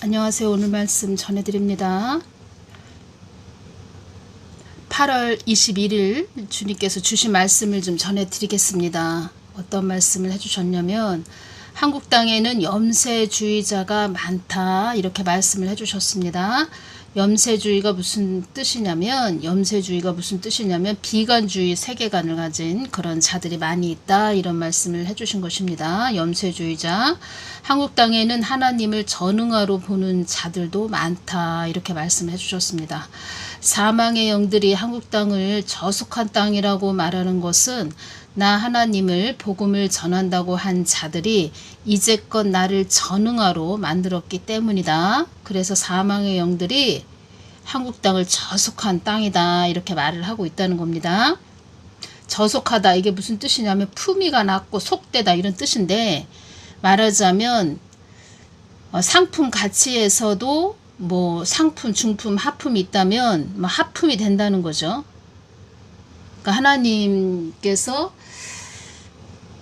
안녕하세요. 오늘 말씀 전해드립니다. 8월 21일 주님께서 주신 말씀을 좀 전해드리겠습니다. 어떤 말씀을 해주셨냐면 한국 땅에는 염세주의자가 많다 이렇게 말씀을 해주셨습니다. 염세주의가 무슨 뜻이냐면 비관주의 세계관을 가진 그런 자들이 많이 있다 이런 말씀을 해주신 것입니다. 염세주의자, 한국 땅에는 하나님을 전응하러 보는 자들도 많다 이렇게 말씀해 주셨습니다. 사망의 영들이 한국 땅을 저속한 땅이라고 말하는 것은 나 하나님을 복음을 전한다고 한 자들이 이제껏 나를 전응하러 만들었기 때문이다. 그래서 사망의 영들이 한국 땅을 저속한 땅이다 이렇게 말을 하고 있다는 겁니다. 저속하다 이게 무슨 뜻이냐면 품위가 낮고 속되다 이런 뜻인데, 말하자면 상품 가치에서도 뭐 상품, 중품, 하품이 있다면 뭐 하품이 된다는 거죠. 그러니까 하나님께서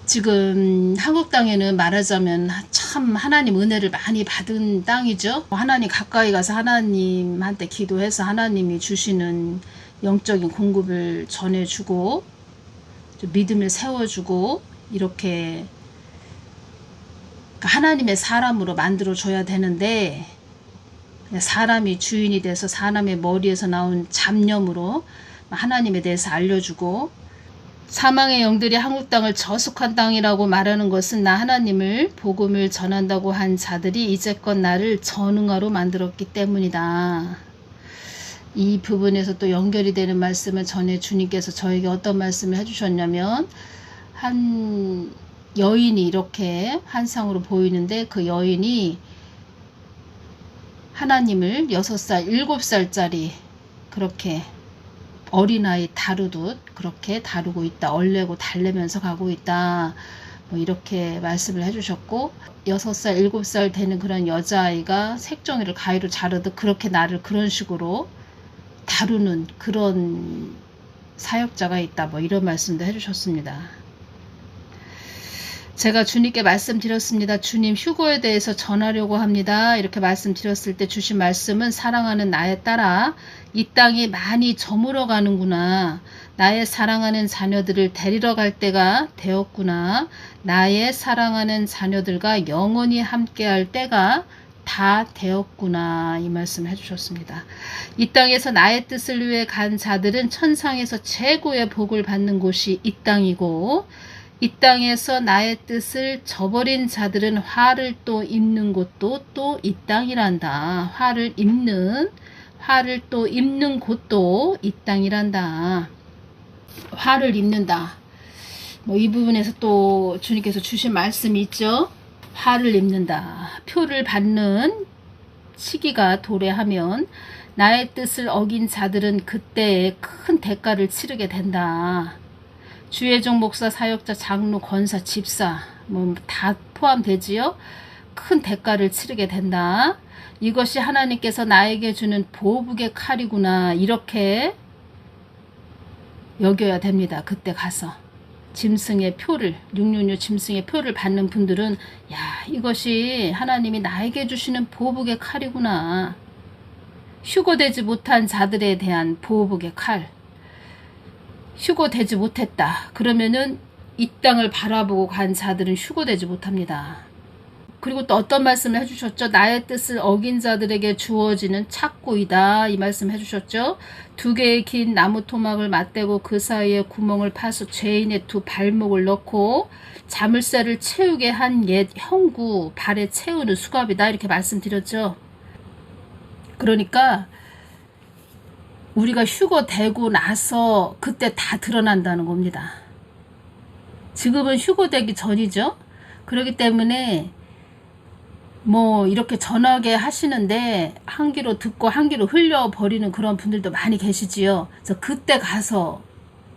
지금 한국 땅에는 말하자면 참 하나님 은혜를 많이 받은 땅이죠. 하나님 가까이 가서 하나님한테 기도해서 하나님이 주시는 영적인 공급을 전해주고 믿음을 세워주고 이렇게 하나님의 사람으로 만들어줘야 되는데, 사람이 주인이 돼서 사람의 머리에서 나온 잡념으로 하나님에 대해서 알려주고, 사망의 영들이 한국 땅을 저속한 땅이라고 말하는 것은 나 하나님을 복음을 전한다고 한 자들이 이제껏 나를 전응하러 만들었기 때문이다. 이 부분에서 또 연결이 되는 말씀을 전해 주님께서 저에게 어떤 말씀을 해주셨냐면, 한 여인이 이렇게 환상으로 보이는데 그 여인이 하나님을 6살, 7살짜리 그렇게 어린아이 다루듯 그렇게 다루고 있다. 얼레고 달래면서 가고 있다. 뭐 이렇게 말씀을 해주셨고, 6살, 7살 되는 그런 여자아이가 색종이를 가위로 자르듯 그렇게 나를 그런 식으로 다루는 그런 사역자가 있다. 뭐 이런 말씀도 해주셨습니다. 제가 주님께 말씀드렸습니다. 주님 휴거에 대해서 전하려고 합니다. 이렇게 말씀드렸을 때 주신 말씀은 사랑하는 나의 딸아, 이 땅이 많이 저물어 가는구나. 나의 사랑하는 자녀들을 데리러 갈 때가 되었구나. 나의 사랑하는 자녀들과 영원히 함께할 때가 다 되었구나. 이 말씀 해주셨습니다. 이 땅에서 나의 뜻을 위해 간 자들은 천상에서 최고의 복을 받는 곳이 이 땅이고, 이 땅에서 나의 뜻을 저버린 자들은 화를 또 입는 곳도 또 이 땅이란다. 화를 또 입는 곳도 이 땅이란다. 화를 입는다. 뭐 이 부분에서 또 주님께서 주신 말씀이 있죠. 화를 입는다. 표를 받는 시기가 도래하면 나의 뜻을 어긴 자들은 그때에 큰 대가를 치르게 된다. 주의종 목사, 사역자, 장로, 권사, 집사 뭐 다 포함되지요. 큰 대가를 치르게 된다. 이것이 하나님께서 나에게 주는 보복의 칼이구나. 이렇게 여겨야 됩니다. 그때 가서 짐승의 표를 666 짐승의 표를 받는 분들은 야, 이것이 하나님이 나에게 주시는 보복의 칼이구나. 휴거되지 못한 자들에 대한 보복의 칼. 휴거되지 못했다. 그러면은 이 땅을 바라보고 간 자들은 휴거되지 못합니다. 그리고 또 어떤 말씀을 해주셨죠? 나의 뜻을 어긴 자들에게 주어지는 착고이다. 이 말씀 해주셨죠? 2개의 긴 나무 토막을 맞대고 그 사이에 구멍을 파서 죄인의 2 발목을 넣고 자물쇠를 채우게 한 옛 형구 발에 채우는 수갑이다. 이렇게 말씀드렸죠. 그러니까 우리가 휴거되고 나서 그때 다 드러난다는 겁니다. 지금은 휴거되기 전이죠. 그렇기 때문에 뭐 이렇게 전하게 하시는데 한 귀로 듣고 한 귀로 흘려버리는 그런 분들도 많이 계시지요. 그래서 그때 가서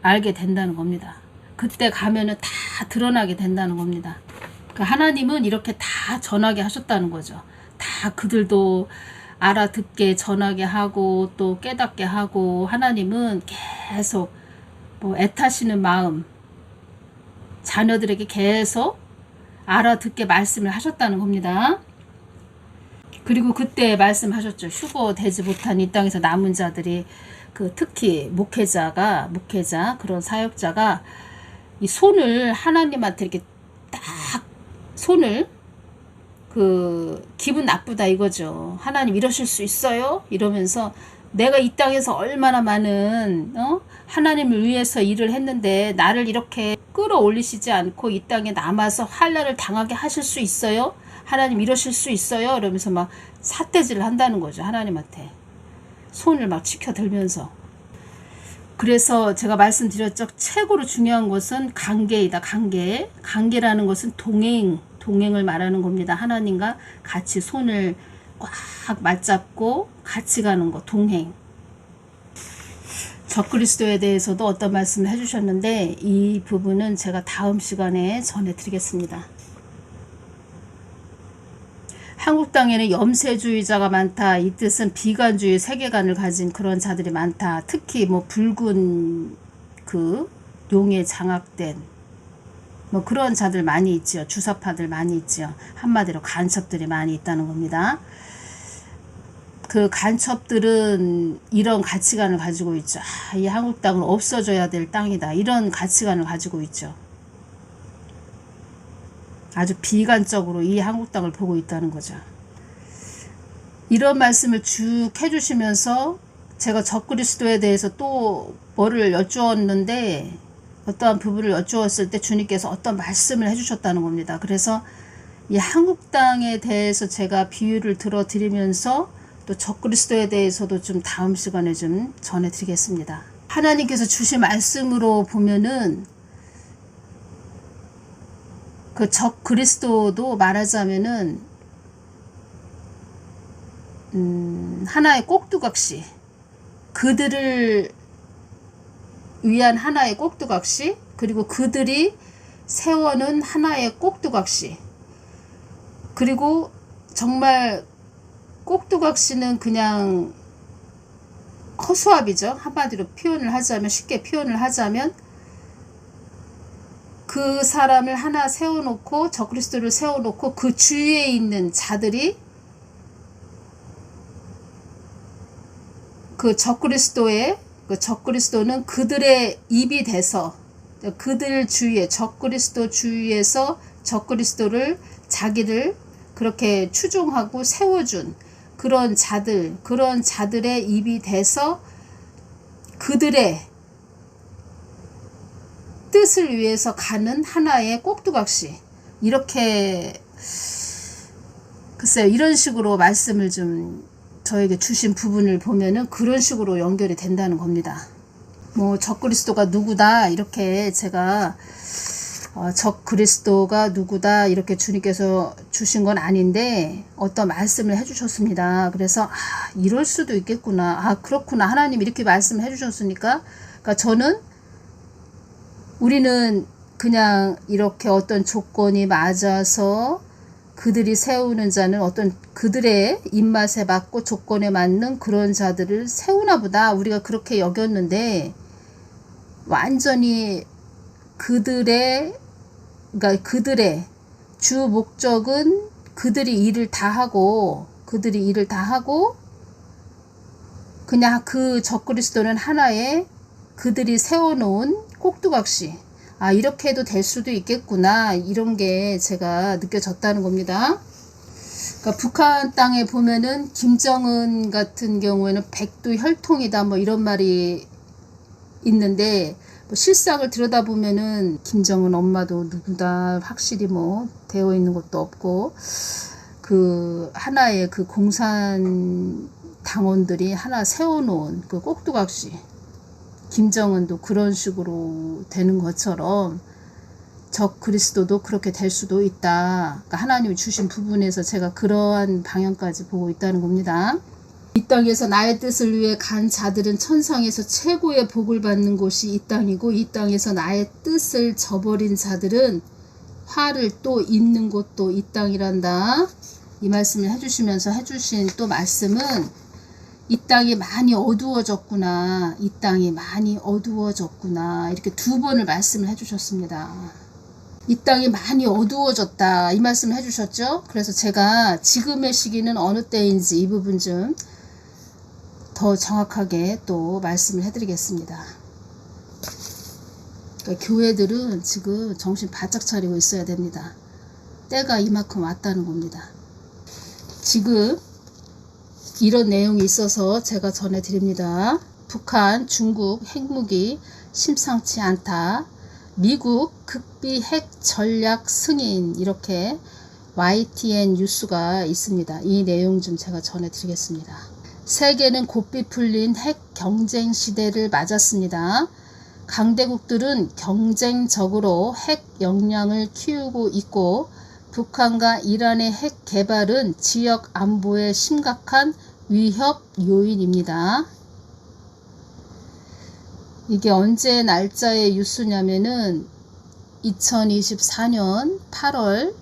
알게 된다는 겁니다. 그때 가면은 다 드러나게 된다는 겁니다. 그러니까 하나님은 이렇게 다 전하게 하셨다는 거죠. 다 그들도 알아듣게 전하게 하고 또 깨닫게 하고, 하나님은 계속 뭐 애타시는 마음, 자녀들에게 계속 알아듣게 말씀을 하셨다는 겁니다. 그리고 그때 말씀하셨죠. 휴거되지 못한 이 땅에서 남은 자들이 특히 목회자 그런 사역자가 이 손을 하나님한테 이렇게 딱 손을 기분 나쁘다 이거죠. 하나님 이러실 수 있어요? 이러면서 내가 이 땅에서 얼마나 많은 하나님을 위해서 일을 했는데 나를 이렇게 끌어올리시지 않고 이 땅에 남아서 환난을 당하게 하실 수 있어요? 하나님 이러실 수 있어요? 이러면서 막 삿대질을 한다는 거죠. 하나님한테 손을 막 치켜들면서. 그래서 제가 말씀드렸죠. 최고로 중요한 것은 관계이다. 관계라는 것은 동행을 말하는 겁니다. 하나님과 같이 손을 꽉 맞잡고 같이 가는 거, 동행. 적그리스도에 대해서도 어떤 말씀을 해주셨는데 이 부분은 제가 다음 시간에 전해드리겠습니다. 한국 땅에는 염세주의자가 많다. 이 뜻은 비관주의 세계관을 가진 그런 자들이 많다. 특히 붉은 용에 장악된 그런 자들 많이 있지요. 주사파들 많이 있지요. 한마디로 간첩들이 많이 있다는 겁니다. 그 간첩들은 이런 가치관을 가지고 있죠. 이 한국 땅은 없어져야 될 땅이다. 이런 가치관을 가지고 있죠. 아주 비관적으로 이 한국 땅을 보고 있다는 거죠. 이런 말씀을 쭉 해주시면서 제가 적그리스도에 대해서 또 뭐를 여쭈었는데 어떠한 부분을 여쭈었을 때 주님께서 어떤 말씀을 해주셨다는 겁니다. 그래서 이 한국 땅에 대해서 제가 비유를 들어드리면서 또 적그리스도에 대해서도 좀 다음 시간에 좀 전해드리겠습니다. 하나님께서 주신 말씀으로 보면은 적그리스도도 말하자면은 하나의 꼭두각시, 그들을 위한 하나의 꼭두각시, 그리고 그들이 세워놓은 하나의 꼭두각시, 그리고 정말 꼭두각시는 그냥 허수아비죠. 한마디로 표현을 하자면, 쉽게 표현을 하자면 그 사람을 하나 세워놓고 적그리스도를 세워놓고 그 주위에 있는 자들이 적그리스도는 그들의 입이 돼서 그들 주위에 적그리스도 주위에서 적그리스도를 자기를 그렇게 추종하고 세워준 그런 자들의 입이 돼서 그들의 뜻을 위해서 가는 하나의 꼭두각시, 이렇게 글쎄요, 이런 식으로 말씀을 좀 저에게 주신 부분을 보면은 그런 식으로 연결이 된다는 겁니다. 적그리스도가 누구다 이렇게 제가 적그리스도가 누구다 이렇게 주님께서 주신 건 아닌데 어떤 말씀을 해주셨습니다. 그래서 이럴 수도 있겠구나, 그렇구나, 하나님 이렇게 말씀을 해주셨으니까, 그러니까 우리는 그냥 이렇게 어떤 조건이 맞아서 그들이 세우는 자는 어떤 그들의 입맛에 맞고 조건에 맞는 그런 자들을 세우나 보다, 우리가 그렇게 여겼는데 완전히 그들의 주 목적은 그들이 일을 다 하고 그냥 그 적그리스도는 하나의 그들이 세워놓은 꼭두각시, 이렇게 해도 될 수도 있겠구나, 이런 게 제가 느껴졌다는 겁니다. 그러니까 북한 땅에 보면은 김정은 같은 경우에는 백두 혈통이다 이런 말이 있는데 실상을 들여다보면은 김정은 엄마도 누구다 확실히 되어 있는 것도 없고, 하나의 공산 당원들이 하나 세워놓은 꼭두각시, 김정은도 그런 식으로 되는 것처럼 적그리스도도 그렇게 될 수도 있다. 그러니까 하나님이 주신 부분에서 제가 그러한 방향까지 보고 있다는 겁니다. 이 땅에서 나의 뜻을 위해 간 자들은 천상에서 최고의 복을 받는 곳이 이 땅이고, 이 땅에서 나의 뜻을 저버린 자들은 화를 또 입는 곳도 이 땅이란다. 이 말씀을 해주시면서 해주신 또 말씀은 이 땅이 많이 어두워졌구나, 이 땅이 많이 어두워졌구나, 이렇게 두 번을 말씀을 해주셨습니다. 이 땅이 많이 어두워졌다 이 말씀을 해주셨죠. 그래서 제가 지금의 시기는 어느 때인지 이 부분 좀 더 정확하게 또 말씀을 해드리겠습니다. 그러니까 교회들은 지금 정신 바짝 차리고 있어야 됩니다. 때가 이만큼 왔다는 겁니다. 지금 이런 내용이 있어서 제가 전해드립니다. 북한, 중국 핵무기 심상치 않다. 미국 극비 핵 전략 승인, 이렇게 YTN 뉴스가 있습니다. 이 내용 좀 제가 전해드리겠습니다. 세계는 고삐 풀린 핵 경쟁 시대를 맞았습니다. 강대국들은 경쟁적으로 핵 역량을 키우고 있고 북한과 이란의 핵 개발은 지역 안보에 심각한 위협 요인입니다. 이게 언제 날짜의 뉴스냐면은 2024년 8월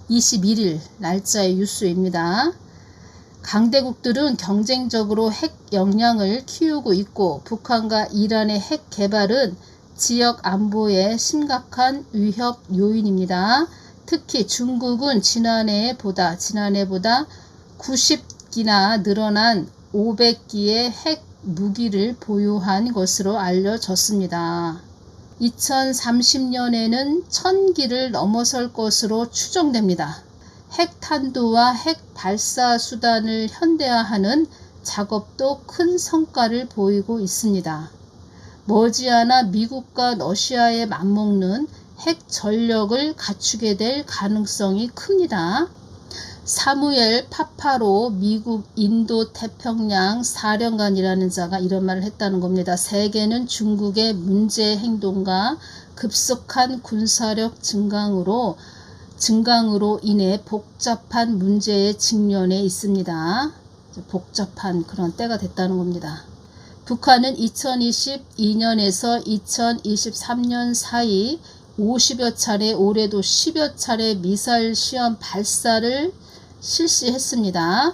21일 날짜의 뉴스입니다. 강대국들은 경쟁적으로 핵 역량을 키우고 있고 북한과 이란의 핵 개발은 지역 안보에 심각한 위협 요인입니다. 특히 중국은 지난해보다 90기나 늘어난 500기의 핵 무기를 보유한 것으로 알려졌습니다. 2030년에는 1000기를 넘어설 것으로 추정됩니다. 핵탄두와 핵 발사 수단을 현대화하는 작업도 큰 성과를 보이고 있습니다. 머지않아 미국과 러시아에 맞먹는 핵 전력을 갖추게 될 가능성이 큽니다. 사무엘 파파로 미국 인도태평양 사령관이라는 자가 이런 말을 했다는 겁니다. 세계는 중국의 문제 행동과 급속한 군사력 증강으로 인해 복잡한 문제에 직면해 있습니다. 복잡한 그런 때가 됐다는 겁니다. 북한은 2022년에서 2023년 사이 50여 차례, 올해도 10여 차례 미사일 시험 발사를 실시했습니다.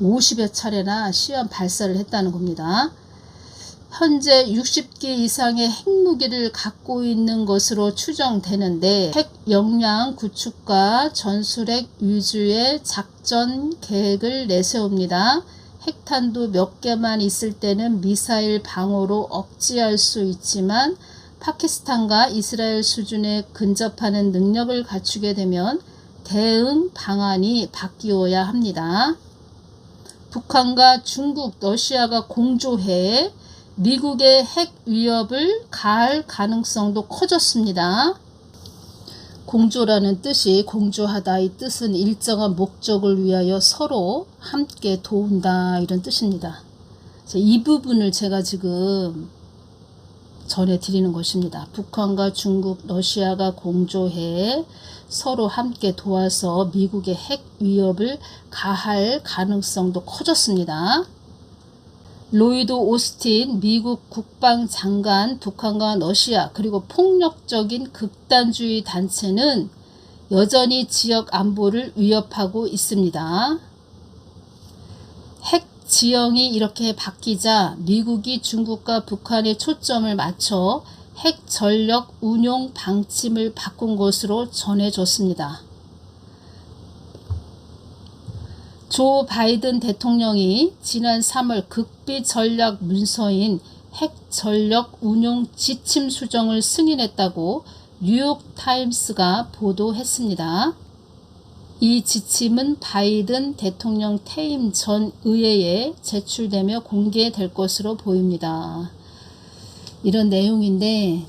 50여 차례나 시험 발사를 했다는 겁니다. 현재 60기 이상의 핵무기를 갖고 있는 것으로 추정되는데 핵 역량 구축과 전술핵 위주의 작전 계획을 내세웁니다. 핵탄두 몇 개만 있을 때는 미사일 방어로 억제할 수 있지만 파키스탄과 이스라엘 수준에 근접하는 능력을 갖추게 되면 대응 방안이 바뀌어야 합니다. 북한과 중국, 러시아가 공조해 미국의 핵 위협을 가할 가능성도 커졌습니다. 공조라는 뜻이 공조하다, 이 뜻은 일정한 목적을 위하여 서로 함께 도운다 이런 뜻입니다. 이 부분을 제가 지금 전해드리는 것입니다. 북한과 중국, 러시아가 공조해 서로 함께 도와서 미국의 핵 위협을 가할 가능성도 커졌습니다. 로이드 오스틴 미국 국방장관, 북한과 러시아 그리고 폭력적인 극단주의 단체는 여전히 지역 안보를 위협하고 있습니다. 핵 지형이 이렇게 바뀌자 미국이 중국과 북한에 초점을 맞춰 핵 전력 운용 방침을 바꾼 것으로 전해졌습니다. 조 바이든 대통령이 지난 3월 극비 전략 문서인 핵 전력 운용 지침 수정을 승인했다고 뉴욕타임스가 보도했습니다. 이 지침은 바이든 대통령 퇴임 전 의회에 제출되며 공개될 것으로 보입니다. 이런 내용인데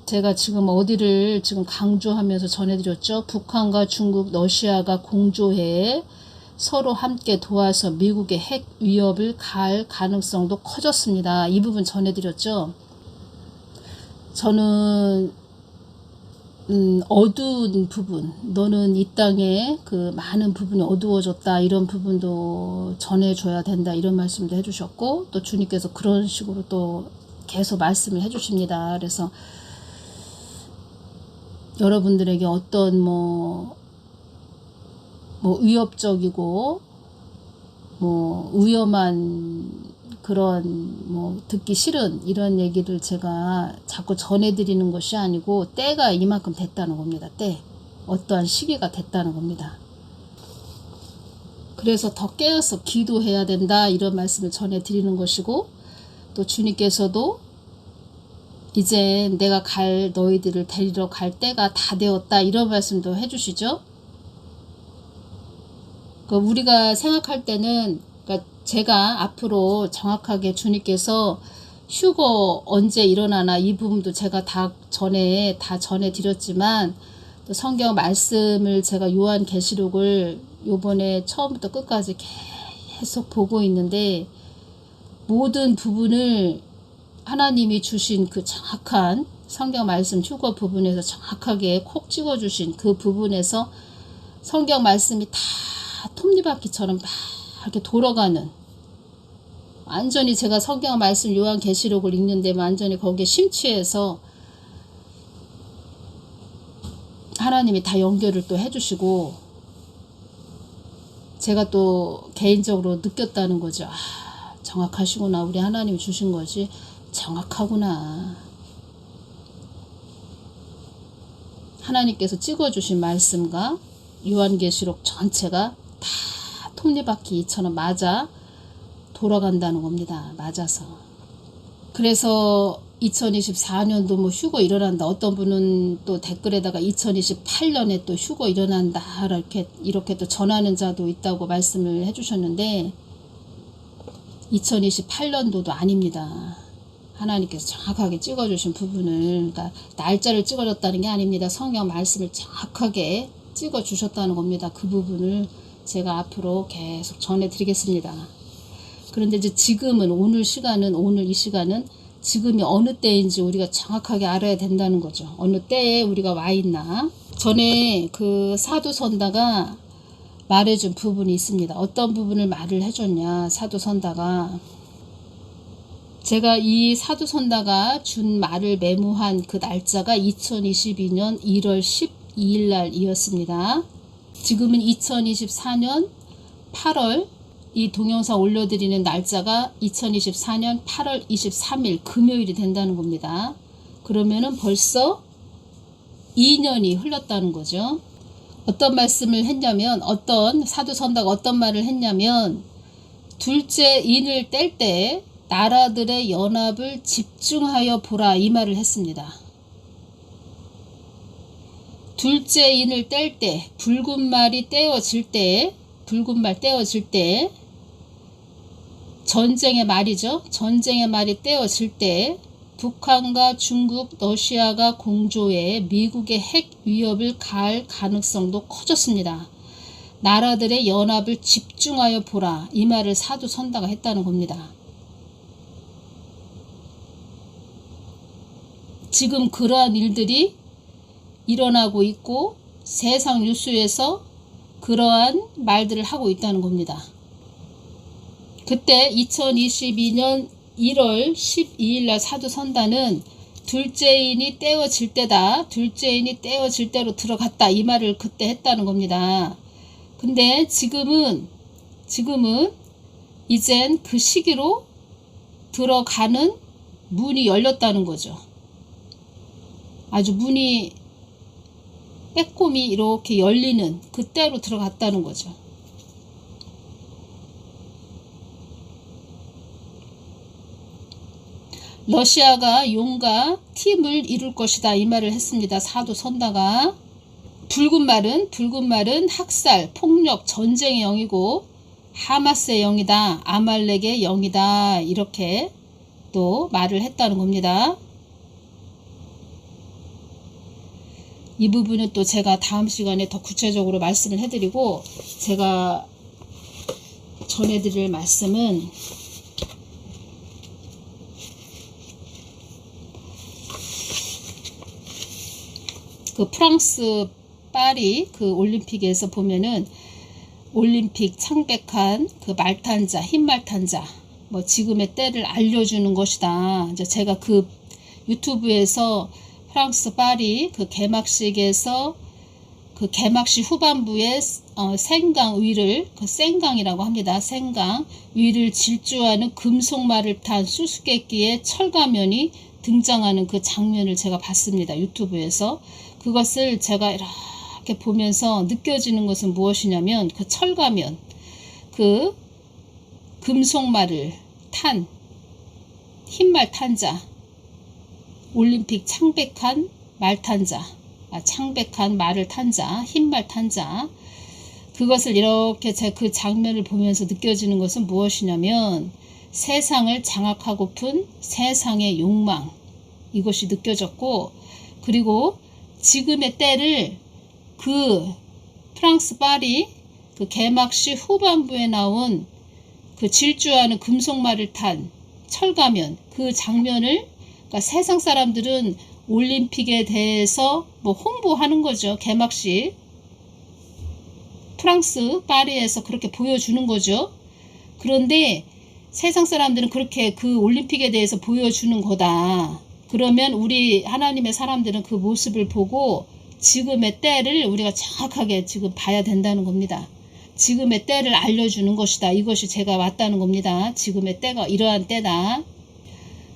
제가 지금 어디를 지금 강조하면서 전해드렸죠. 북한과 중국, 러시아가 공조해 서로 함께 도와서 미국의 핵 위협을 가할 가능성도 커졌습니다. 이 부분 전해드렸죠. 저는 어두운 부분, 너는 이 땅에 그 많은 부분이 어두워졌다 이런 부분도 전해줘야 된다 이런 말씀도 해주셨고 또 주님께서 그런 식으로 또 계속 말씀을 해주십니다. 그래서 여러분들에게 어떤 뭐 위협적이고 위험한 그런 뭐 듣기 싫은 이런 얘기를 제가 자꾸 전해드리는 것이 아니고 때가 이만큼 됐다는 겁니다. 때. 어떠한 시기가 됐다는 겁니다. 그래서 더 깨어서 기도해야 된다 이런 말씀을 전해드리는 것이고, 또 주님께서도 이제 내가 너희들을 데리러 갈 때가 다 되었다 이런 말씀도 해주시죠. 우리가 생각할 때는, 제가 앞으로 정확하게 주님께서 휴거 언제 일어나나 이 부분도 제가 다 전해드렸지만, 또 성경 말씀을 제가 요한계시록을 요번에 처음부터 끝까지 계속 보고 있는데, 모든 부분을 하나님이 주신 그 정확한 성경 말씀 휴거 부분에서 정확하게 콕 찍어주신 그 부분에서 성경 말씀이 다 톱니바퀴처럼 막 이렇게 돌아가는, 완전히 제가 성경 말씀 요한계시록을 읽는데 완전히 거기에 심취해서 하나님이 다 연결을 또 해주시고, 제가 또 개인적으로 느꼈다는 거죠. 정확하시구나. 우리 하나님이 주신 거지 정확하구나. 하나님께서 찍어주신 말씀과 요한계시록 전체가 다 톱니바퀴처럼 맞아 돌아간다는 겁니다. 맞아서. 그래서 2024년도 뭐 휴거 일어난다. 어떤 분은 또 댓글에다가 2028년에 또 휴거 일어난다. 이렇게 또 전하는 자도 있다고 말씀을 해주셨는데, 2028년도도 아닙니다. 하나님께서 정확하게 찍어주신 부분을, 그러니까 날짜를 찍어줬다는 게 아닙니다. 성경 말씀을 정확하게 찍어주셨다는 겁니다. 그 부분을 제가 앞으로 계속 전해드리겠습니다. 그런데 이제 지금은, 오늘 이 시간은 지금이 어느 때인지 우리가 정확하게 알아야 된다는 거죠. 어느 때에 우리가 와 있나. 전에 그 사도선다가 말해준 부분이 있습니다. 어떤 부분을 말을 해줬냐, 사도선다가. 제가 이 사도선다가 준 말을 메모한 그 날짜가 2022년 1월 12일 날이었습니다. 지금은 2024년 8월, 이 동영상 올려드리는 날짜가 2024년 8월 23일 금요일이 된다는 겁니다. 그러면은 벌써 2년이 흘렀다는 거죠. 어떤 말씀을 했냐면, 어떤 사도선다가 어떤 말을 했냐면, 둘째 인을 뗄 때 나라들의 연합을 집중하여 보라 이 말을 했습니다. 둘째 인을 뗄 때, 붉은 말이 떼어질 때, 전쟁의 말이죠. 전쟁의 말이 떼어질 때 북한과 중국, 러시아가 공조해 미국의 핵 위협을 가할 가능성도 커졌습니다. 나라들의 연합을 집중하여 보라 이 말을 사도선다가 했다는 겁니다. 지금 그러한 일들이 일어나고 있고 세상 뉴스에서 그러한 말들을 하고 있다는 겁니다. 그때 2022년 1월 12일 날 사도선다는 둘째인이 떼어질 때다. 둘째인이 떼어질 때로 들어갔다. 이 말을 그때 했다는 겁니다. 근데 지금은 이젠 그 시기로 들어가는 문이 열렸다는 거죠. 아주 문이 빼꼼히 이렇게 열리는 그때로 들어갔다는 거죠. 러시아가 용과 팀을 이룰 것이다 이 말을 했습니다. 사도선다가. 붉은 말은 학살, 폭력, 전쟁의 영이고 하마스의 영이다, 아말렉의 영이다 이렇게 또 말을 했다는 겁니다. 이 부분은 또 제가 다음 시간에 더 구체적으로 말씀을 해드리고, 제가 전해드릴 말씀은 그 프랑스 파리 그 올림픽에서 보면은 올림픽 창백한 그 말탄자, 흰 말탄자, 뭐 지금의 때를 알려주는 것이다. 이제 제가 그 유튜브에서 프랑스 파리 그 개막식에서 그 개막시 후반부에 생강 위를, 그 생강이라고 합니다. 생강 위를 질주하는 금속말을 탄 수수께끼의 철가면이 등장하는 그 장면을 제가 봤습니다. 유튜브에서. 그것을 제가 이렇게 보면서 느껴지는 것은 무엇이냐면, 그 철가면, 그 금속말을 탄 흰말 탄자, 올림픽 창백한 말 탄자, 창백한 말을 탄자, 흰말 탄자, 그것을 이렇게 제 그 장면을 보면서 느껴지는 것은 무엇이냐면, 세상을 장악하고픈 세상의 욕망, 이것이 느껴졌고, 그리고 지금의 때를 그 프랑스 파리 그 개막시 후반부에 나온 그 질주하는 금속말을 탄 철가면, 그 장면을, 그러니까 세상 사람들은 올림픽에 대해서 뭐 홍보하는 거죠. 개막식 프랑스 파리에서 그렇게 보여주는 거죠. 그런데 세상 사람들은 그렇게 그 올림픽에 대해서 보여주는 거다. 그러면 우리 하나님의 사람들은 그 모습을 보고 지금의 때를 우리가 정확하게 지금 봐야 된다는 겁니다. 지금의 때를 알려주는 것이다. 이것이 제가 왔다는 겁니다. 지금의 때가 이러한 때다.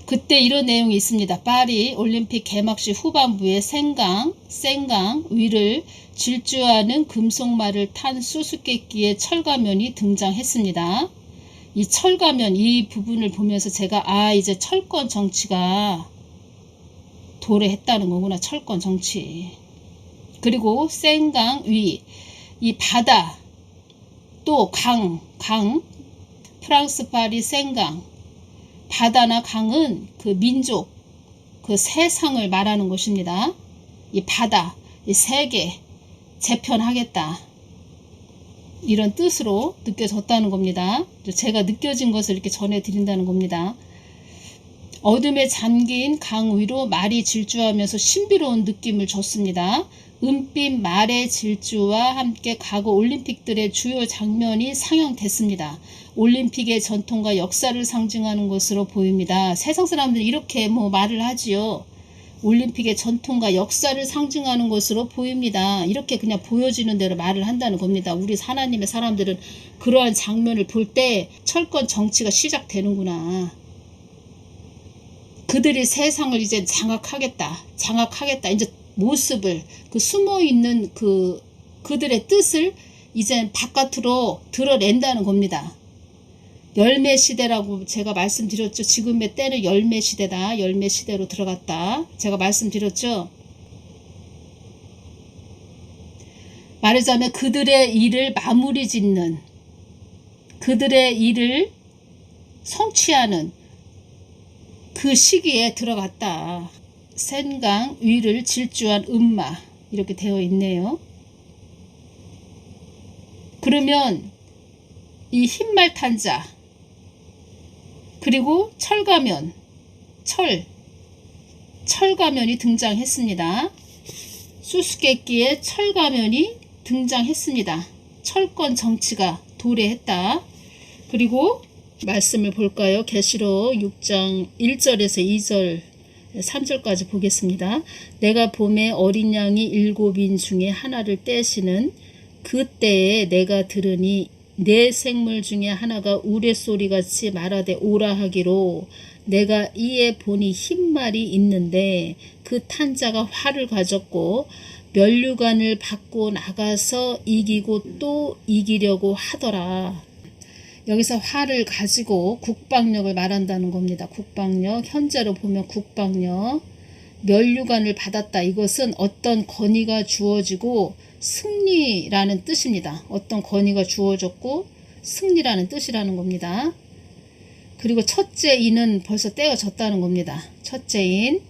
그때 이런 내용이 있습니다. 파리 올림픽 개막식 후반부에 생강 위를 질주하는 금속말을 탄 수수께끼의 철가면이 등장했습니다. 이 철가면, 이 부분을 보면서 제가 이제 철권 정치가 도래했다는 거구나. 철권 정치. 그리고 생강 위, 이 바다, 또 강, 프랑스 파리 생강, 바다나 강은 그 민족, 그 세상을 말하는 것입니다. 이 바다, 이 세계 재편하겠다, 이런 뜻으로 느껴졌다는 겁니다. 제가 느껴진 것을 이렇게 전해드린다는 겁니다. 어둠에 잠긴 강 위로 말이 질주하면서 신비로운 느낌을 줬습니다. 은빛 말의 질주와 함께 과거 올림픽들의 주요 장면이 상영됐습니다. 올림픽의 전통과 역사를 상징하는 것으로 보입니다. 세상 사람들이 이렇게 말을 하지요. 올림픽의 전통과 역사를 상징하는 것으로 보입니다. 이렇게 그냥 보여지는 대로 말을 한다는 겁니다. 우리 하나님의 사람들은 그러한 장면을 볼 때 철권 정치가 시작되는구나. 그들이 세상을 이제 장악하겠다. 이제 모습을, 그 숨어있는 그들의 뜻을 이제 바깥으로 드러낸다는 겁니다. 열매 시대라고 제가 말씀드렸죠. 지금의 때는 열매 시대다. 열매 시대로 들어갔다. 제가 말씀드렸죠. 말하자면 그들의 일을 마무리 짓는, 그들의 일을 성취하는 그 시기에 들어갔다. 생강 위를 질주한 음마, 이렇게 되어 있네요. 그러면 이 흰말 탄자, 그리고 철가면, 철가면이 등장했습니다. 수수께끼의 철가면이 등장했습니다. 철권 정치가 도래했다. 그리고 말씀을 볼까요? 계시록 6장 1절에서 2절 3절까지 보겠습니다. 내가 봄에 어린 양이 7인 중에 하나를 떼시는 그때에 내가 들으니 내 생물 중에 하나가 우레소리같이 말하되 오라 하기로, 내가 이에 보니 흰말이 있는데 그 탄자가 활을 가졌고 면류관을 받고 나가서 이기고 또 이기려고 하더라. 여기서 활을 가지고 국방력을 말한다는 겁니다. 국방력, 현재로 보면 국방력, 면류관을 받았다. 이것은 어떤 권위가 주어지고 승리라는 뜻입니다. 어떤 권위가 주어졌고 승리라는 뜻이라는 겁니다. 그리고 첫째 인은 벌써 떼어졌다는 겁니다. 첫째 인,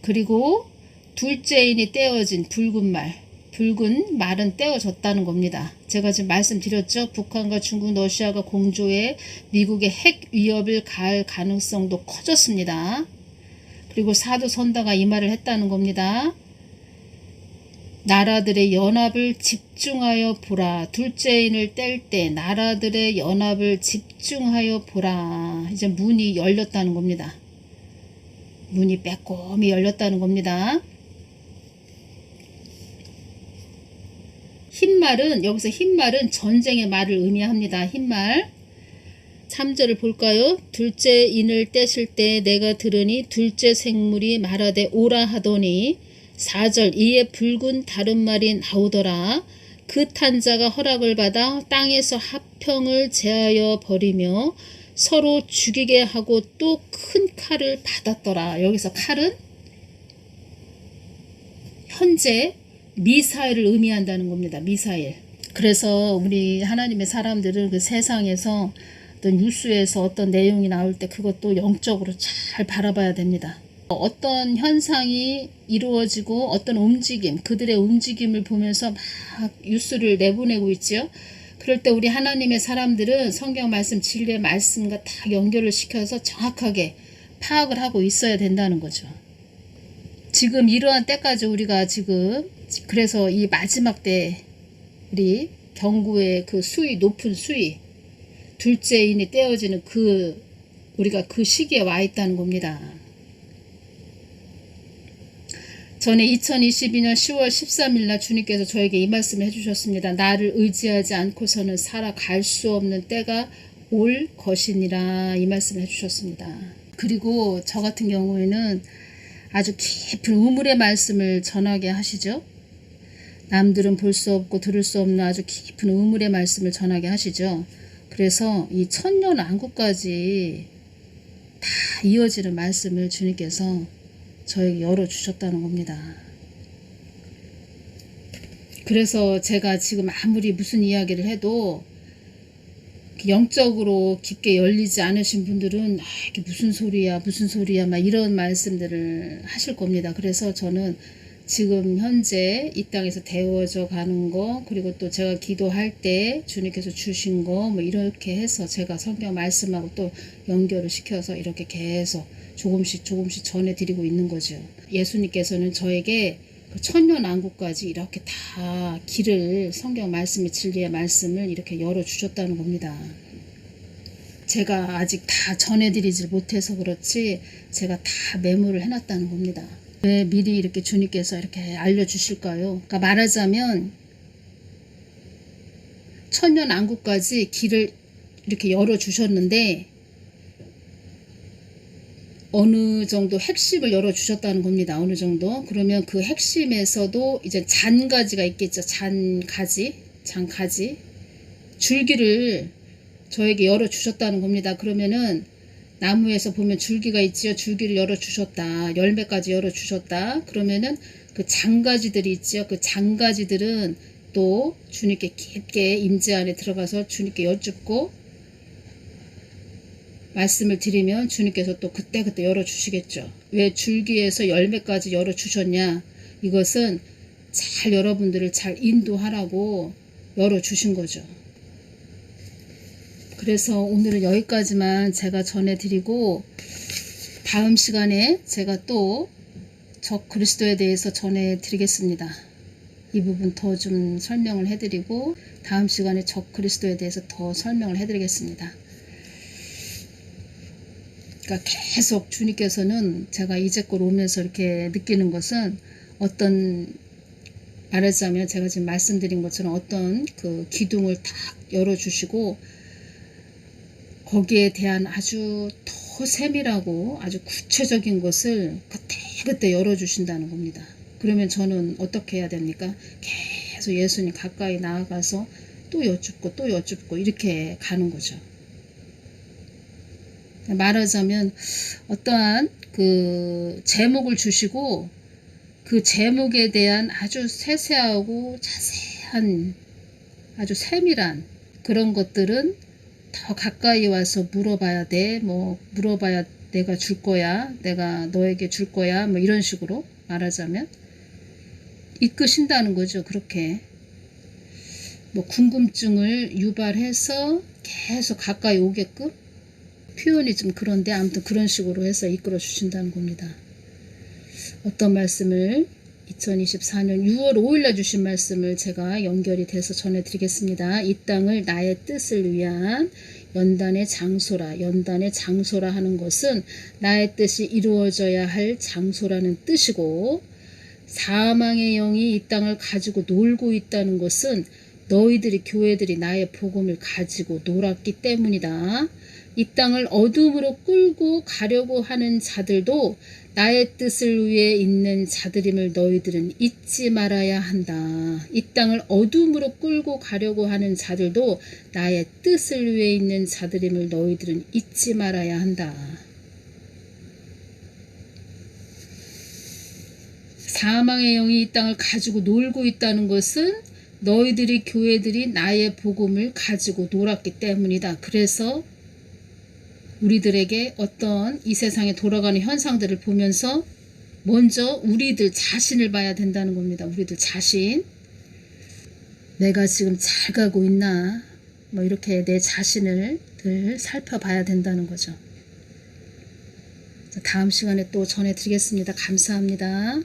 그리고 둘째 인이 떼어진 붉은 말은 떼어졌다는 겁니다. 제가 지금 말씀드렸죠. 북한과 중국, 러시아가 공조해 미국의 핵 위협을 가할 가능성도 커졌습니다. 그리고 사도선다가 이 말을 했다는 겁니다. 나라들의 연합을 집중하여 보라. 둘째 인을 뗄 때 나라들의 연합을 집중하여 보라. 이제 문이 열렸다는 겁니다. 문이 빼꼼히 열렸다는 겁니다. 흰말은 여기서 흰말은 전쟁의 말을 의미합니다. 흰말 3절을 볼까요? 둘째 인을 떼실 때 내가 들으니 둘째 생물이 말하되 오라 하더니 4절 이에 붉은 다른 말이 나오더라. 그 탄자가 허락을 받아 땅에서 합평을 제하여 버리며 서로 죽이게 하고 또 큰 칼을 받았더라. 여기서 칼은 현재 미사일을 의미한다는 겁니다. 미사일. 그래서 우리 하나님의 사람들은 그 세상에서 어떤 뉴스에서 어떤 내용이 나올 때 그것도 영적으로 잘 바라봐야 됩니다. 어떤 현상이 이루어지고 어떤 움직임, 그들의 움직임을 보면서 막 뉴스를 내보내고 있지요. 그럴 때 우리 하나님의 사람들은 성경 말씀, 진리의 말씀과 다 연결을 시켜서 정확하게 파악을 하고 있어야 된다는 거죠. 지금 이러한 때까지 우리가 지금 그래서 이 마지막 때 우리 경구의 그 수위, 높은 수위, 둘째 인이 떼어지는 우리가 그 시기에 와 있다는 겁니다. 전에 2022년 10월 13일 날 주님께서 저에게 이 말씀을 해주셨습니다. 나를 의지하지 않고서는 살아갈 수 없는 때가 올 것이니라, 이 말씀을 해주셨습니다. 그리고 저 같은 경우에는 아주 깊은 우물의 말씀을 전하게 하시죠. 남들은 볼 수 없고 들을 수 없는 아주 깊은 우물의 말씀을 전하게 하시죠. 그래서 이 천년왕국까지 다 이어지는 말씀을 주님께서 저에게 열어주셨다는 겁니다. 그래서 제가 지금 아무리 무슨 이야기를 해도 영적으로 깊게 열리지 않으신 분들은 이게 무슨 소리야 막 이런 말씀들을 하실 겁니다. 그래서 저는 지금 현재 이 땅에서 데워져 가는 거, 그리고 또 제가 기도할 때 주님께서 주신 거 뭐 이렇게 해서 제가 성경 말씀하고 또 연결을 시켜서 이렇게 계속 조금씩 전해드리고 있는 거죠. 예수님께서는 저에게 그 천년왕국까지 이렇게 다 길을, 성경 말씀의 진리의 말씀을 이렇게 열어주셨다는 겁니다. 제가 아직 다 전해드리지 못해서 그렇지 제가 다 메모를 해놨다는 겁니다. 왜 미리 이렇게 주님께서 이렇게 알려주실까요? 그러니까 말하자면 천년왕국까지 길을 이렇게 열어주셨는데 어느 정도 핵심을 열어주셨다는 겁니다. 어느 정도. 그러면 그 핵심에서도 이제 잔가지가 있겠죠. 잔가지. 줄기를 저에게 열어주셨다는 겁니다. 그러면은 나무에서 보면 줄기가 있지요. 줄기를 열어주셨다. 열매까지 열어주셨다. 그러면은 그 장가지들이 있지요. 그 장가지들은 또 주님께 깊게 임재 안에 들어가서 주님께 여쭙고 말씀을 드리면 주님께서 또 그때 열어주시겠죠. 왜 줄기에서 열매까지 열어주셨냐? 이것은 잘 여러분들을 잘 인도하라고 열어주신 거죠. 그래서 오늘은 여기까지만 제가 전해드리고 다음 시간에 제가 또 적 그리스도에 대해서 전해드리겠습니다. 이 부분 더 좀 설명을 해드리고 다음 시간에 적 그리스도에 대해서 더 설명을 해드리겠습니다. 그러니까 계속 주님께서는 제가 이제껏 오면서 이렇게 느끼는 것은 어떤, 말하자면 제가 지금 말씀드린 것처럼 어떤 그 기둥을 딱 열어주시고 거기에 대한 아주 더 세밀하고 아주 구체적인 것을 그때 열어주신다는 겁니다. 그러면 저는 어떻게 해야 됩니까? 계속 예수님 가까이 나아가서 또 여쭙고 이렇게 가는 거죠. 말하자면 어떠한 그 제목을 주시고 그 제목에 대한 아주 세세하고 자세한 아주 세밀한 그런 것들은 더 가까이 와서 물어봐야 돼. 뭐 물어봐야 내가 줄 거야. 내가 너에게 줄 거야. 뭐 이런 식으로 말하자면 이끄신다는 거죠. 그렇게 뭐 궁금증을 유발해서 계속 가까이 오게끔, 표현이 좀 그런데 아무튼 그런 식으로 해서 이끌어 주신다는 겁니다. 어떤 말씀을 2024년 6월 5일날 주신 말씀을 제가 연결이 돼서 전해드리겠습니다. 이 땅을 나의 뜻을 위한 연단의 장소라. 연단의 장소라 하는 것은 나의 뜻이 이루어져야 할 장소라는 뜻이고, 사망의 영이 이 땅을 가지고 놀고 있다는 것은 너희들이 교회들이 나의 복음을 가지고 놀았기 때문이다. 이 땅을 어둠으로 끌고 가려고 하는 자들도 나의 뜻을 위해 있는 자들임을 너희들은 잊지 말아야 한다. 이 땅을 어둠으로 끌고 가려고 하는 자들도 나의 뜻을 위해 있는 자들임을 너희들은 잊지 말아야 한다. 사망의 영이 이 땅을 가지고 놀고 있다는 것은 너희들이 교회들이 나의 복음을 가지고 놀았기 때문이다. 그래서 우리들에게 어떤 이 세상에 돌아가는 현상들을 보면서 먼저 우리들 자신을 봐야 된다는 겁니다. 우리들 자신. 내가 지금 잘 가고 있나? 뭐 이렇게 내 자신을 늘 살펴봐야 된다는 거죠. 다음 시간에 또 전해드리겠습니다. 감사합니다.